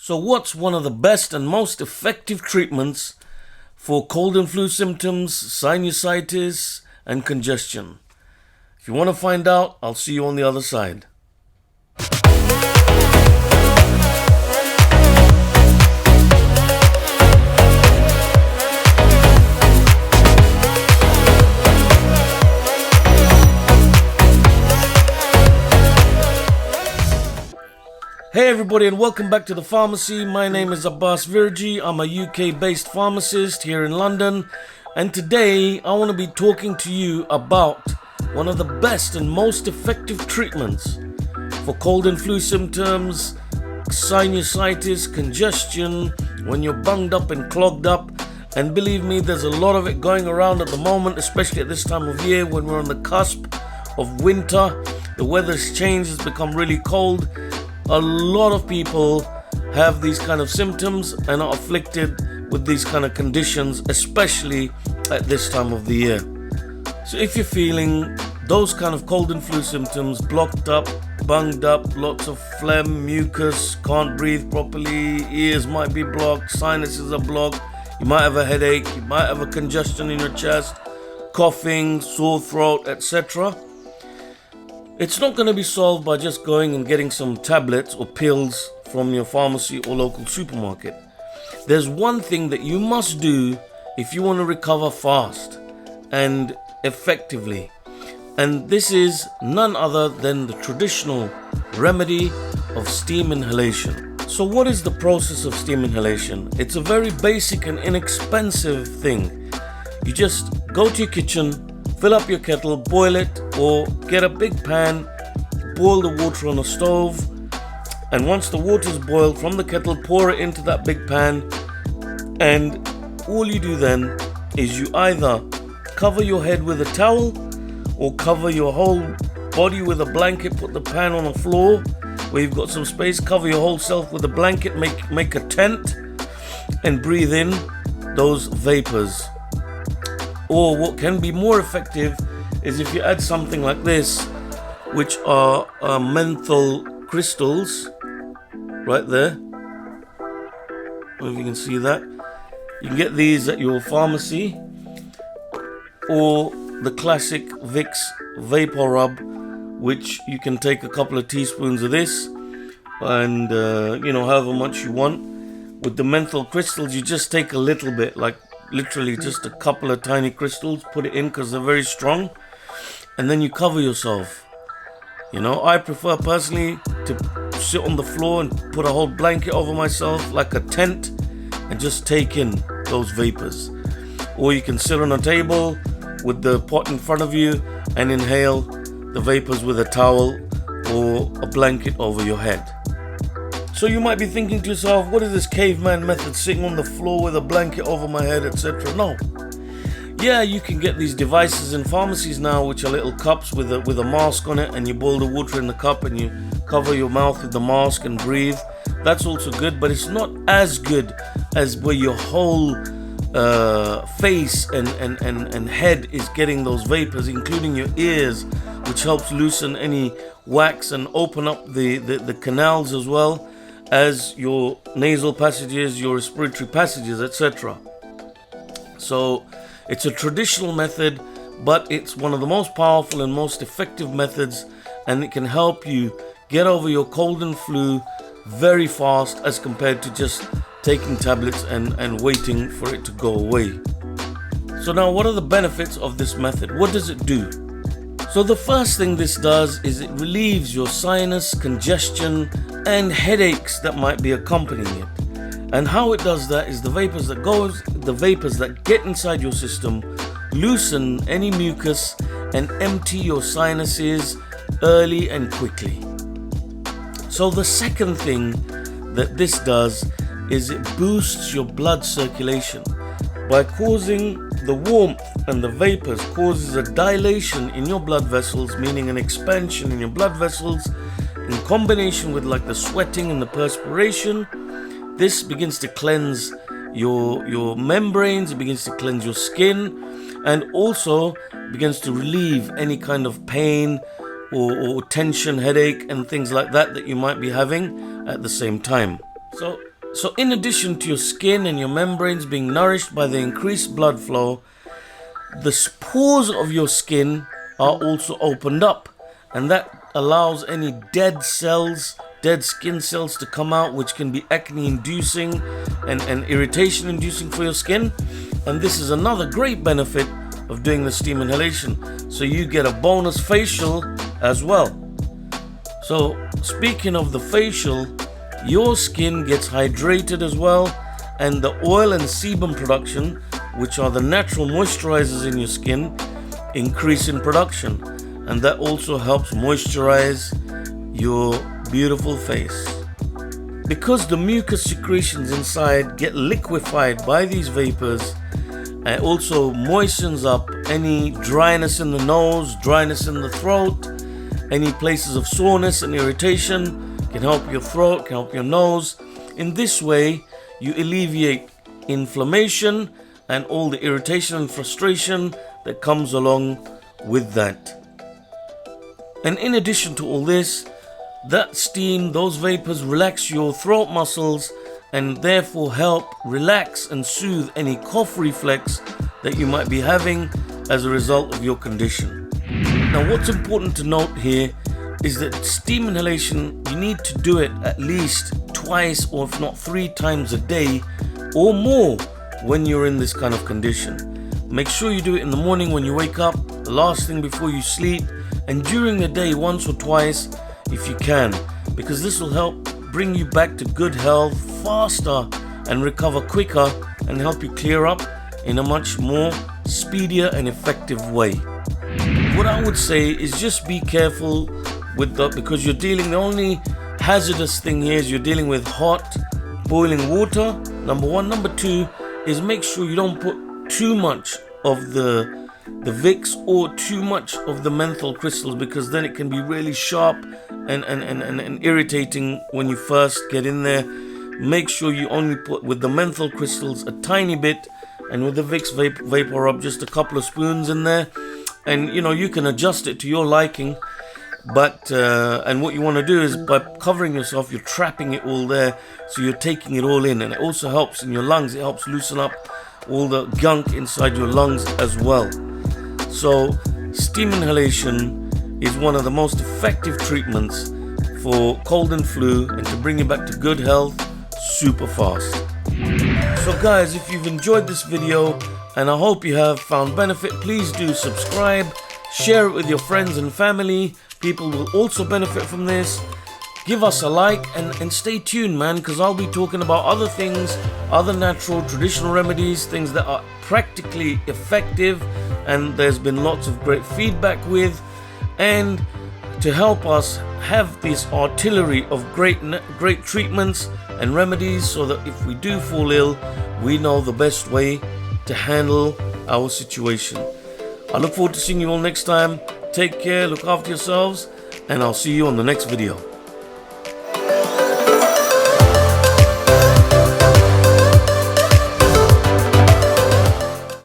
So what's one of the best and most effective treatments for cold and flu symptoms, sinusitis, and congestion? If you want to find out, I'll see you on the other side. Hey everybody, and welcome back to the pharmacy. My name is Abbas Virji. I'm a UK-based pharmacist here in London, and today I want to be talking to you about one of the best and most effective treatments for cold and flu symptoms, sinusitis, congestion, when you're bunged up and clogged up. And believe me, there's a lot of it going around at the moment, especially at this time of year when we're on the cusp of winter. The weather's changed, it's become really cold. A lot of people have these kind of symptoms and are afflicted with these kind of conditions, especially at this time of the year. So if you're feeling those kind of cold and flu symptoms, blocked up, bunged up, lots of phlegm, mucus, can't breathe properly, ears might be blocked, sinuses are blocked, you might have a headache, you might have a congestion in your chest, coughing, sore throat, etc. It's not going to be solved by just going and getting some tablets or pills from your pharmacy or local supermarket. There's one thing that you must do if you want to recover fast and effectively. And this is none other than the traditional remedy of steam inhalation. So what is the process of steam inhalation? It's a very basic and inexpensive thing. You just go to your kitchen, fill up your kettle, boil it, or get a big pan, boil the water on a stove, and once the water is boiled from the kettle, pour it into that big pan, and all you do then is you either cover your head with a towel or cover your whole body with a blanket, put the pan on the floor where you've got some space, cover your whole self with a blanket, make a tent, and breathe in those vapors. Or what can be more effective is if you add something like this, which are menthol crystals, right there. I don't know if you can see that. You can get these at your pharmacy, or the classic Vicks Vapor Rub, which you can take a couple of teaspoons of this, and however much you want. With the menthol crystals, you just take a little bit, like literally just a couple of tiny crystals, put it in because they're very strong, and then you cover yourself. I prefer personally to sit on the floor and put a whole blanket over myself like a tent and just take in those vapors. Or you can sit on a table with the pot in front of you and inhale the vapors with a towel or a blanket over your head. So you might be thinking to yourself, what is this caveman method, sitting on the floor with a blanket over my head, etc.? No. Yeah, you can get these devices in pharmacies now, which are little cups with a mask on it, and you boil the water in the cup and you cover your mouth with the mask and breathe. That's also good, but it's not as good as where your whole face and head is getting those vapors, including your ears, which helps loosen any wax and open up the canals as well as your nasal passages, your respiratory passages, etc. So it's a traditional method, but it's one of the most powerful and most effective methods, and it can help you get over your cold and flu very fast as compared to just taking tablets and waiting for it to go away. So now, what are the benefits of this method? What does it do? So the first thing this does is it relieves your sinus congestion and headaches that might be accompanying it. And how it does that is the vapors that get inside your system loosen any mucus and empty your sinuses early and quickly. So the second thing that this does is it boosts your blood circulation by causing the warmth, and the vapors causes a dilation in your blood vessels, meaning an expansion in your blood vessels, in combination with like the sweating and the perspiration. This begins to cleanse your membranes, it begins to cleanse your skin, and also begins to relieve any kind of pain or tension, headache, and things like that you might be having at the same time. So So in addition to your skin and your membranes being nourished by the increased blood flow, the pores of your skin are also opened up, and that allows any dead cells, dead skin cells to come out, which can be acne inducing and irritation inducing for your skin. And this is another great benefit of doing the steam inhalation, so you get a bonus facial as well. So speaking of the facial, your skin gets hydrated as well, and the oil and sebum production, which are the natural moisturizers in your skin, increase in production, and that also helps moisturize your beautiful face. Because the mucus secretions inside get liquefied by these vapors, it also moistens up any dryness in the nose, dryness in the throat, any places of soreness and irritation. Can help your throat, can help your nose. In this way, you alleviate inflammation and all the irritation and frustration that comes along with that. And in addition to all this, that steam, those vapors relax your throat muscles and therefore help relax and soothe any cough reflex that you might be having as a result of your condition. Now, what's important to note here is that steam inhalation, you need to do it at least twice or if not 3 times a day or more when you're in this kind of condition. Make sure you do it in the morning when you wake up, the last thing before you sleep, and during the day once or twice if you can, because this will help bring you back to good health faster and recover quicker and help you clear up in a much more speedier and effective way. What I would say is just be careful with that, because you're dealing, the only hazardous thing here is you're dealing with hot boiling water, number one. Number two is make sure you don't put too much of the Vicks or too much of the menthol crystals, because then it can be really sharp and irritating when you first get in there. Make sure you only put with the menthol crystals a tiny bit, and with the Vicks Vapor Rub just a couple of spoons in there, and you can adjust it to your liking. But and what you want to do is, by covering yourself, you're trapping it all there, so you're taking it all in, and it also helps in your lungs. It helps loosen up all the gunk inside your lungs as well. So steam inhalation is one of the most effective treatments for cold and flu, and to bring you back to good health super fast. So guys, if you've enjoyed this video, and I hope you have found benefit, please do subscribe, share it with your friends and family. People will also benefit from this. Give us a like and stay tuned, man, because I'll be talking about other things, other natural traditional remedies, things that are practically effective and there's been lots of great feedback with, and to help us have this artillery of great treatments and remedies, so that if we do fall ill, we know the best way to handle our situation. I look forward to seeing you all next time. Take care, look after yourselves, and I'll see you on the next video.